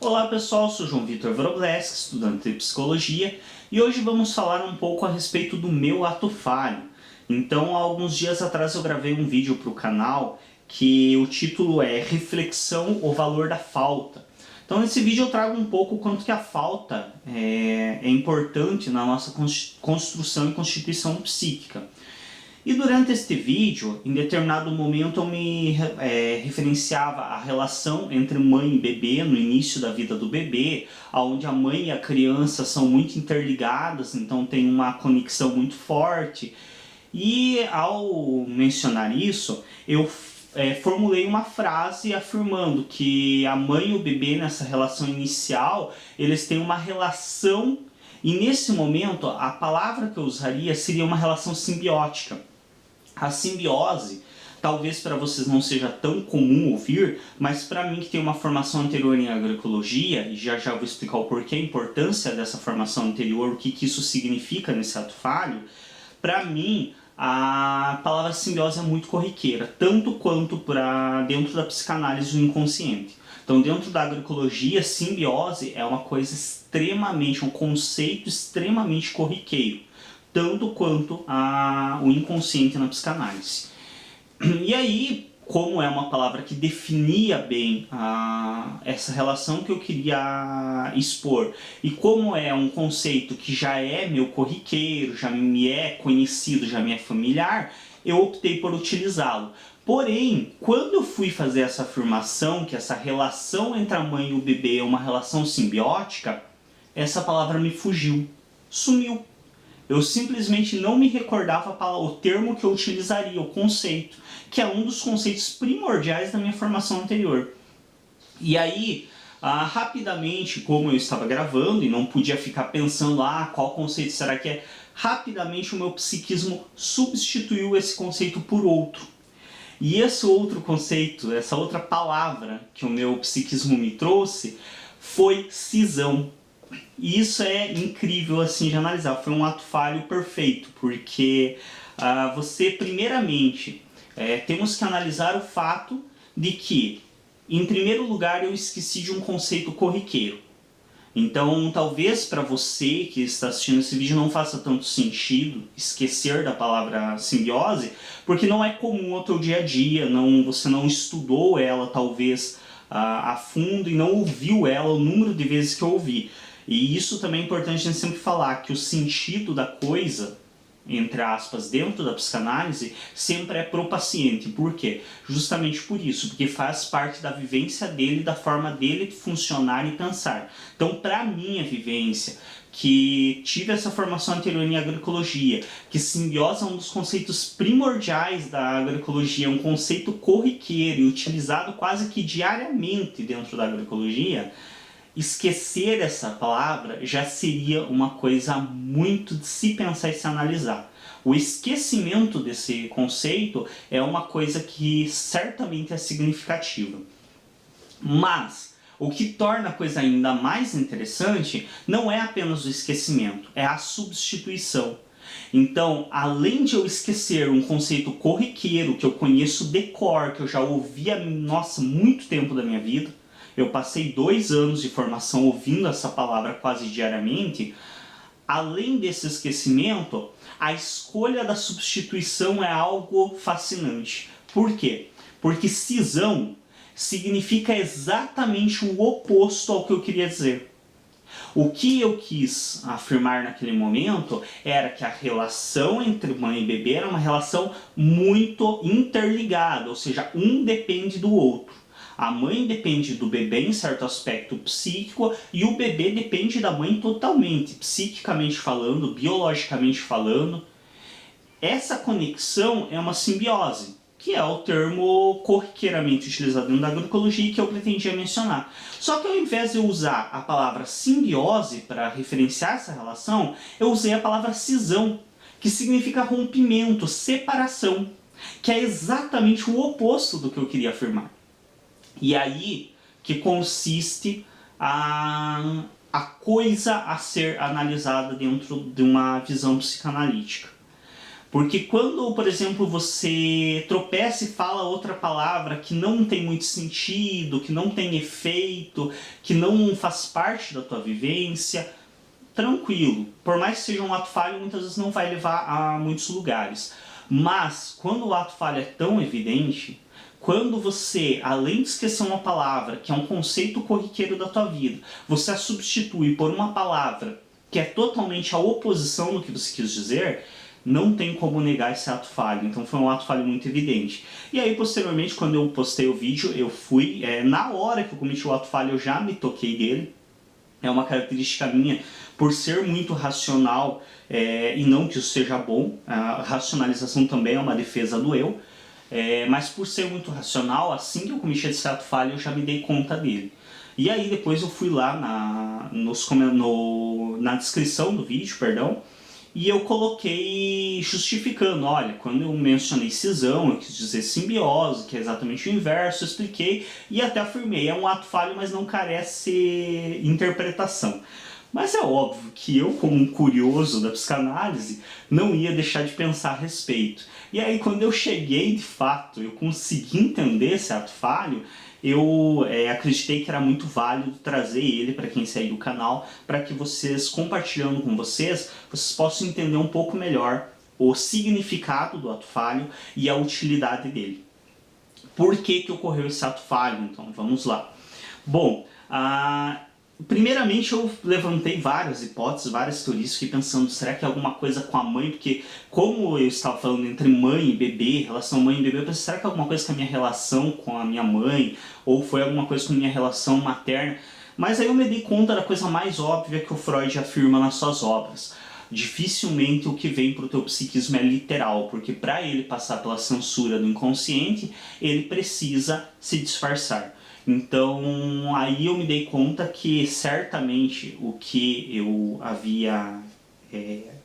Olá pessoal, sou João Vitor Wróblewski, estudante de Psicologia, e hoje vamos falar um pouco a respeito do meu ato falho. Então, há alguns dias atrás eu gravei um vídeo para o canal que o título é Reflexão, o valor da falta. Então nesse vídeo eu trago um pouco o quanto que a falta é importante na nossa construção e constituição psíquica. E durante este vídeo, em determinado momento eu me referenciava à relação entre mãe e bebê no início da vida do bebê, onde a mãe e a criança são muito interligadas, então tem uma conexão muito forte. E ao mencionar isso, eu formulei uma frase afirmando que a mãe e o bebê nessa relação inicial, eles têm uma relação, e nesse momento a palavra que eu usaria seria uma relação simbiótica. A simbiose, talvez para vocês não seja tão comum ouvir, mas para mim que tem uma formação anterior em agroecologia, e já vou explicar o porquê, a importância dessa formação anterior, o que isso significa nesse ato falho, para mim a palavra simbiose é muito corriqueira, tanto quanto para dentro da psicanálise do inconsciente. Então dentro da agroecologia, simbiose é uma coisa extremamente, um conceito extremamente corriqueiro, tanto quanto o inconsciente na psicanálise. E aí, como é uma palavra que definia bem essa relação que eu queria expor, e como é um conceito que já é meu corriqueiro, já me é conhecido, já me é familiar, eu optei por utilizá-lo. Porém, quando eu fui fazer essa afirmação, que essa relação entre a mãe e o bebê é uma relação simbiótica, essa palavra me fugiu, sumiu. Eu simplesmente não me recordava o termo que eu utilizaria, o conceito, que é um dos conceitos primordiais da minha formação anterior. E aí, rapidamente, como eu estava gravando e não podia ficar pensando, qual conceito será que é? Rapidamente o meu psiquismo substituiu esse conceito por outro. E esse outro conceito, essa outra palavra que o meu psiquismo me trouxe, foi cisão. E isso é incrível assim de analisar, foi um ato falho perfeito, porque você primeiramente temos que analisar o fato de que, em primeiro lugar, eu esqueci de um conceito corriqueiro. Então talvez para você que está assistindo esse vídeo não faça tanto sentido esquecer da palavra simbiose, porque não é comum ao teu dia a dia, você não estudou ela talvez a fundo e não ouviu ela o número de vezes que eu ouvi. E isso também é importante a gente sempre falar, que o sentido da coisa, entre aspas, dentro da psicanálise, sempre é pro paciente. Por quê? Justamente por isso, porque faz parte da vivência dele, da forma dele funcionar e pensar. Então, para minha vivência, que tive essa formação anterior em agroecologia, que simbiose é um dos conceitos primordiais da agroecologia, um conceito corriqueiro e utilizado quase que diariamente dentro da agroecologia, esquecer essa palavra já seria uma coisa muito de se pensar e se analisar. O esquecimento desse conceito é uma coisa que certamente é significativa. Mas o que torna a coisa ainda mais interessante não é apenas o esquecimento, é a substituição. Então, além de eu esquecer um conceito corriqueiro que eu conheço de cor, que eu já ouvi há muito tempo da minha vida, eu passei 2 anos de formação ouvindo essa palavra quase diariamente. Além desse esquecimento, a escolha da substituição é algo fascinante. Por quê? Porque cisão significa exatamente o oposto ao que eu queria dizer. O que eu quis afirmar naquele momento era que a relação entre mãe e bebê era uma relação muito interligada, ou seja, um depende do outro. A mãe depende do bebê em certo aspecto psíquico e o bebê depende da mãe totalmente, psiquicamente falando, biologicamente falando. Essa conexão é uma simbiose, que é o termo corriqueiramente utilizado dentro da agroecologia que eu pretendia mencionar. Só que ao invés de eu usar a palavra simbiose para referenciar essa relação, eu usei a palavra cisão, que significa rompimento, separação, que é exatamente o oposto do que eu queria afirmar. E aí que consiste a coisa a ser analisada dentro de uma visão psicanalítica. Porque quando, por exemplo, você tropeça e fala outra palavra que não tem muito sentido, que não tem efeito, que não faz parte da tua vivência, tranquilo. Por mais que seja um ato falho, muitas vezes não vai levar a muitos lugares. Mas, quando o ato falho é tão evidente, quando você, além de esquecer uma palavra, que é um conceito corriqueiro da tua vida, você a substitui por uma palavra que é totalmente a oposição do que você quis dizer, não tem como negar esse ato falho. Então foi um ato falho muito evidente. E aí, posteriormente, quando eu postei o vídeo, eu fui, na hora que eu cometi o ato falho, eu já me toquei dele. É uma característica minha, por ser muito racional, e não que isso seja bom, a racionalização também é uma defesa do eu, mas por ser muito racional, assim que eu cometi esse ato falho, eu já me dei conta dele. E aí depois eu fui lá na descrição do vídeo, perdão, e eu coloquei justificando, olha, quando eu mencionei cisão, eu quis dizer simbiose, que é exatamente o inverso, eu expliquei e até afirmei, é um ato falho, mas não carece interpretação. Mas é óbvio que eu, como um curioso da psicanálise, não ia deixar de pensar a respeito. E aí, quando eu cheguei, de fato, eu consegui entender esse ato falho, eu acreditei que era muito válido trazer ele para quem segue o canal, para que vocês, compartilhando com vocês possam entender um pouco melhor o significado do ato falho e a utilidade dele. Por que ocorreu esse ato falho? Então, vamos lá. Bom, primeiramente eu levantei várias hipóteses, várias teorias, fiquei pensando, será que é alguma coisa com a mãe? Porque como eu estava falando entre mãe e bebê, relação mãe e bebê, eu pensei, será que é alguma coisa com a minha relação com a minha mãe? Ou foi alguma coisa com a minha relação materna? Mas aí eu me dei conta da coisa mais óbvia que o Freud afirma nas suas obras. Dificilmente o que vem para o teu psiquismo é literal, porque para ele passar pela censura do inconsciente, ele precisa se disfarçar. Então, aí eu me dei conta que certamente o que eu havia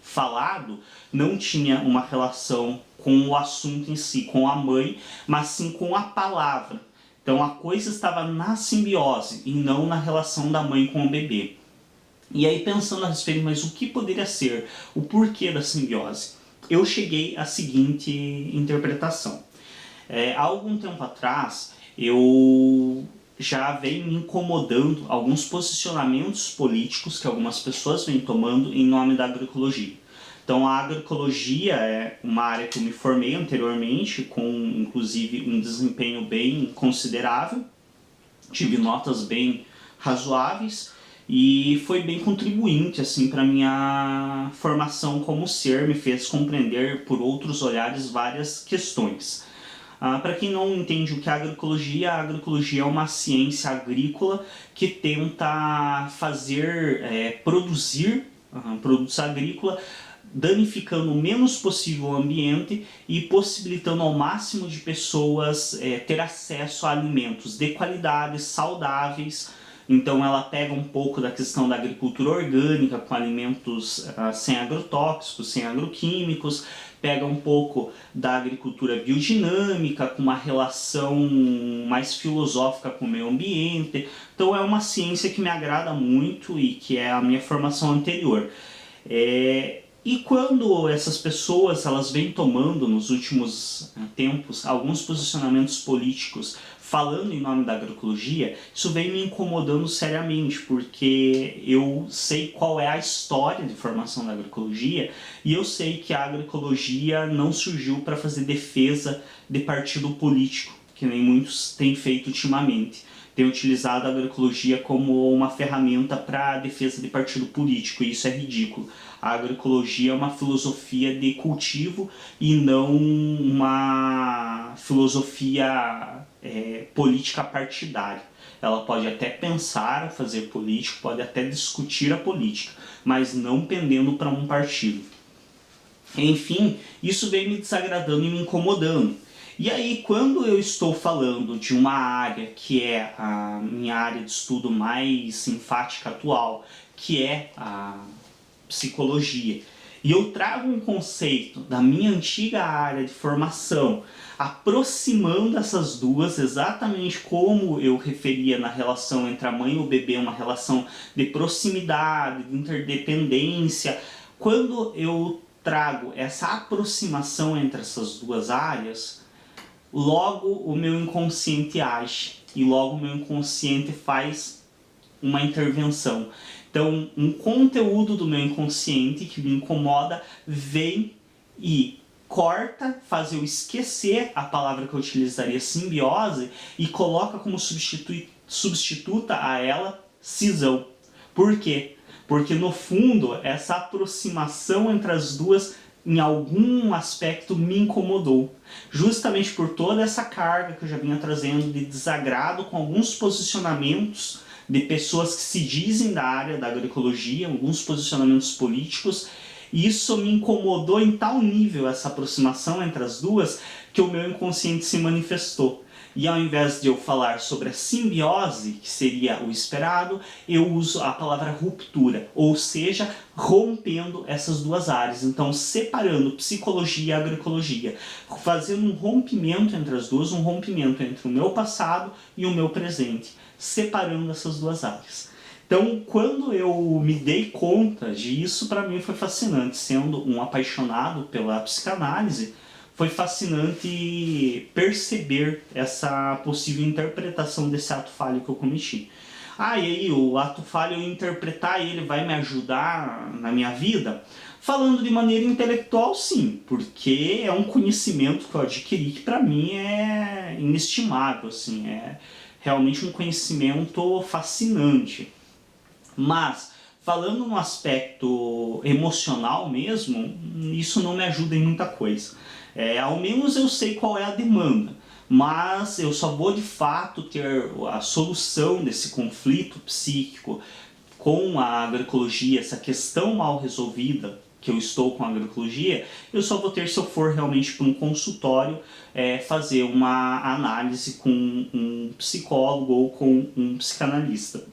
falado não tinha uma relação com o assunto em si, com a mãe, mas sim com a palavra. Então a coisa estava na simbiose e não na relação da mãe com o bebê. E aí, pensando a respeito, mas o que poderia ser o porquê da simbiose? Eu cheguei à seguinte interpretação. Há algum tempo atrás, eu já venho me incomodando alguns posicionamentos políticos que algumas pessoas vêm tomando em nome da agroecologia. Então a agroecologia é uma área que eu me formei anteriormente, com inclusive um desempenho bem considerável, tive notas bem razoáveis e foi bem contribuinte assim, para a minha formação como ser, me fez compreender por outros olhares várias questões. Para quem não entende o que é a agroecologia é uma ciência agrícola que tenta fazer, produzir produtos agrícolas danificando o menos possível o ambiente e possibilitando ao máximo de pessoas ter acesso a alimentos de qualidade, saudáveis. Então ela pega um pouco da questão da agricultura orgânica com alimentos sem agrotóxicos, sem agroquímicos, pega um pouco da agricultura biodinâmica com uma relação mais filosófica com o meio ambiente. Então é uma ciência que me agrada muito e que é a minha formação anterior. E quando essas pessoas elas vêm tomando nos últimos tempos alguns posicionamentos políticos falando em nome da agroecologia, isso vem me incomodando seriamente, porque eu sei qual é a história de formação da agroecologia e eu sei que a agroecologia não surgiu para fazer defesa de partido político, que nem muitos têm feito ultimamente. Tem utilizado a agroecologia como uma ferramenta para a defesa de partido político, e isso é ridículo. A agroecologia é uma filosofia de cultivo e não uma filosofia política partidária. Ela pode até pensar a fazer política, pode até discutir a política, mas não pendendo para um partido. Enfim, isso vem me desagradando e me incomodando. E aí, quando eu estou falando de uma área que é a minha área de estudo mais enfática atual, que é a psicologia, e eu trago um conceito da minha antiga área de formação, aproximando essas duas, exatamente como eu referia na relação entre a mãe e o bebê, uma relação de proximidade, de interdependência, quando eu trago essa aproximação entre essas duas áreas, logo o meu inconsciente age e logo o meu inconsciente faz uma intervenção. Então, um conteúdo do meu inconsciente que me incomoda vem e corta, faz eu esquecer a palavra que eu utilizaria, simbiose, e coloca como substituta a ela cisão. Por quê? Porque no fundo essa aproximação entre as duas em algum aspecto me incomodou, justamente por toda essa carga que eu já vinha trazendo de desagrado com alguns posicionamentos de pessoas que se dizem da área da agroecologia, alguns posicionamentos políticos. E isso me incomodou em tal nível, essa aproximação entre as duas, que o meu inconsciente se manifestou. E ao invés de eu falar sobre a simbiose, que seria o esperado, eu uso a palavra ruptura, ou seja, rompendo essas duas áreas. Então, separando psicologia e agroecologia, fazendo um rompimento entre as duas, um rompimento entre o meu passado e o meu presente, separando essas duas áreas. Então, quando eu me dei conta disso, para mim foi fascinante. Sendo um apaixonado pela psicanálise, foi fascinante perceber essa possível interpretação desse ato falho que eu cometi. E aí o ato falho, eu interpretar ele vai me ajudar na minha vida? Falando de maneira intelectual, sim, porque é um conhecimento que eu adquiri que para mim é inestimável, assim, é realmente um conhecimento fascinante. Mas, falando no aspecto emocional mesmo, isso não me ajuda em muita coisa. Ao menos eu sei qual é a demanda, mas eu só vou de fato ter a solução desse conflito psíquico com a agroecologia, essa questão mal resolvida que eu estou com a agroecologia, eu só vou ter se eu for realmente para um consultório fazer uma análise com um psicólogo ou com um psicanalista.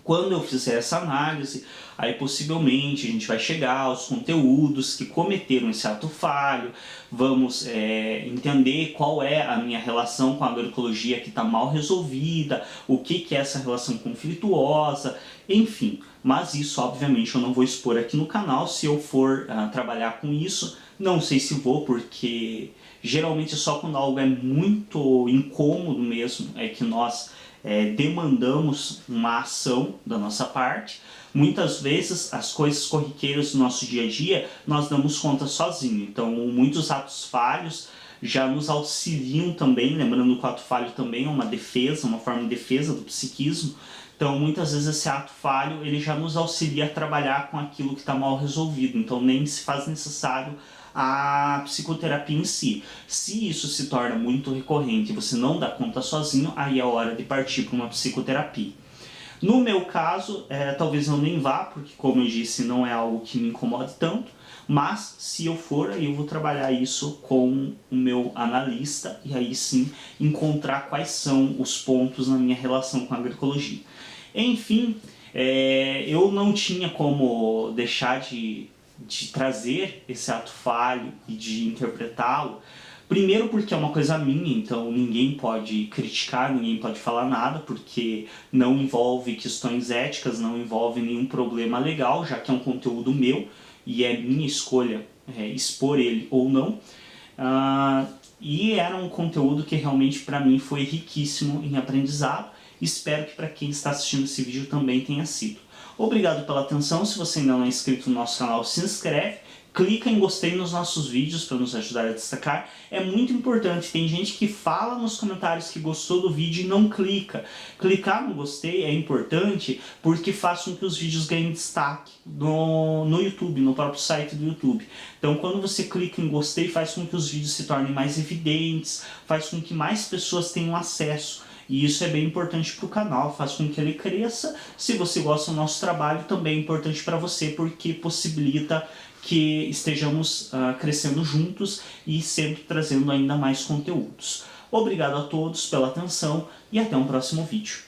Quando eu fizer essa análise, aí possivelmente a gente vai chegar aos conteúdos que cometeram esse ato falho, vamos entender qual é a minha relação com a agroecologia que está mal resolvida, o que é essa relação conflituosa, enfim. Mas isso, obviamente, eu não vou expor aqui no canal. Se eu for trabalhar com isso, não sei se vou, porque geralmente só quando algo é muito incômodo mesmo é que nós demandamos uma ação da nossa parte. Muitas vezes as coisas corriqueiras do nosso dia a dia nós damos conta sozinho, então muitos atos falhos já nos auxiliam também, lembrando que o ato falho também é uma defesa, uma forma de defesa do psiquismo. Então muitas vezes esse ato falho ele já nos auxilia a trabalhar com aquilo que está mal resolvido, então nem se faz necessário a psicoterapia em si. Se isso se torna muito recorrente e você não dá conta sozinho, aí é hora de partir para uma psicoterapia. No meu caso, talvez eu nem vá, porque como eu disse, não é algo que me incomode tanto, mas se eu for, aí eu vou trabalhar isso com o meu analista e aí sim encontrar quais são os pontos na minha relação com a agroecologia. Enfim, eu não tinha como deixar de trazer esse ato falho e de interpretá-lo. Primeiro porque é uma coisa minha, então ninguém pode criticar, ninguém pode falar nada, porque não envolve questões éticas, não envolve nenhum problema legal, já que é um conteúdo meu e é minha escolha expor ele ou não. E era um conteúdo que realmente para mim foi riquíssimo em aprendizado. Espero que para quem está assistindo esse vídeo também tenha sido. Obrigado pela atenção. Se você ainda não é inscrito no nosso canal, se inscreve, clica em gostei nos nossos vídeos para nos ajudar a destacar. É muito importante, tem gente que fala nos comentários que gostou do vídeo e não clica. Clicar no gostei é importante porque faz com que os vídeos ganhem destaque no YouTube, no próprio site do YouTube. Então quando você clica em gostei, faz com que os vídeos se tornem mais evidentes, faz com que mais pessoas tenham acesso. E isso é bem importante para o canal, faz com que ele cresça. Se você gosta do nosso trabalho, também é importante para você, porque possibilita que estejamos crescendo juntos e sempre trazendo ainda mais conteúdos. Obrigado a todos pela atenção e até um próximo vídeo.